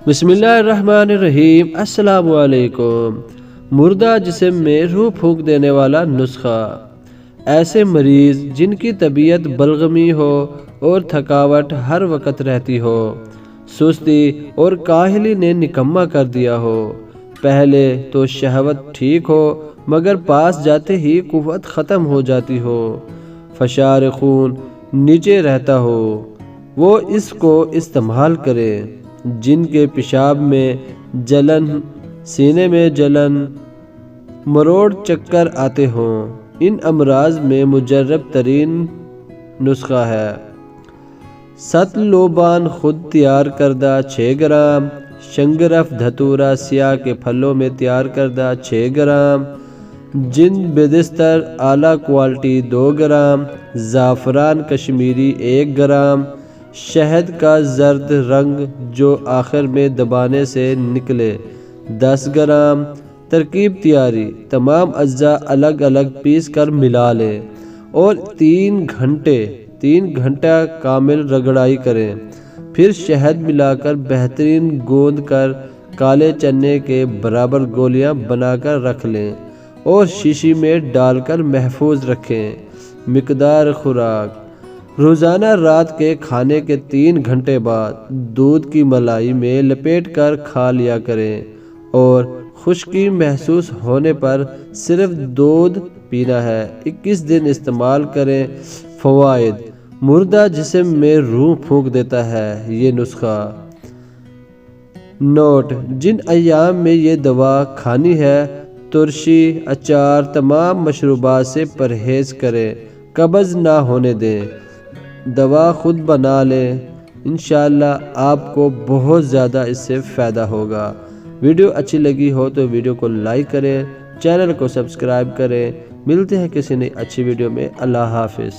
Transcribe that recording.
بسم اللہ الرحمن الرحیم۔ السلام علیکم۔ مردہ جسم میں روح پھونک دینے والا نسخہ۔ ایسے مریض جن کی طبیعت بلغمی ہو اور تھکاوٹ ہر وقت رہتی ہو، سستی اور کاہلی نے نکما کر دیا ہو، پہلے تو شہوت ٹھیک ہو مگر پاس جاتے ہی قوت ختم ہو جاتی ہو، فشار خون نیچے رہتا ہو، وہ اس کو استعمال کرے۔ جن کے پیشاب میں جلن، سینے میں جلن، مروڑ چکر آتے ہوں، ان امراض میں مجرب ترین نسخہ ہے ست لوبان خود تیار کردہ 6 گرام، شنگرف دھتورا سیاہ کے پھلوں میں تیار کردہ 6 گرام، جند بیدستر اعلیٰ کوالٹی 2 گرام، زعفران کشمیری 1 گرام، شہد کا زرد رنگ جو آخر میں دبانے سے نکلے 10 گرام۔ ترکیب تیاری: تمام اجزاء الگ الگ پیس کر ملا لیں اور 3 گھنٹہ کامل رگڑائی کریں، پھر شہد ملا کر بہترین گوندھ کر کالے چنے کے برابر گولیاں بنا کر رکھ لیں اور شیشی میں ڈال کر محفوظ رکھیں۔ مقدار خوراک: روزانہ رات کے کھانے کے 3 گھنٹے بعد دودھ کی ملائی میں لپیٹ کر کھا لیا کریں اور خشکی محسوس ہونے پر صرف دودھ پینا ہے۔ 21 دن استعمال کریں۔ فوائد: مردہ جسم میں روح پھونک دیتا ہے یہ نسخہ۔ نوٹ: جن ایام میں یہ دوا کھانی ہے، ترشی، اچار، تمام مشروبات سے پرہیز کریں، قبض نہ ہونے دیں، دوا خود بنا لیں، انشاءاللہ آپ کو بہت زیادہ اس سے فائدہ ہوگا۔ ویڈیو اچھی لگی ہو تو ویڈیو کو لائک کریں، چینل کو سبسکرائب کریں۔ ملتے ہیں کسی نئی اچھی ویڈیو میں۔ اللہ حافظ۔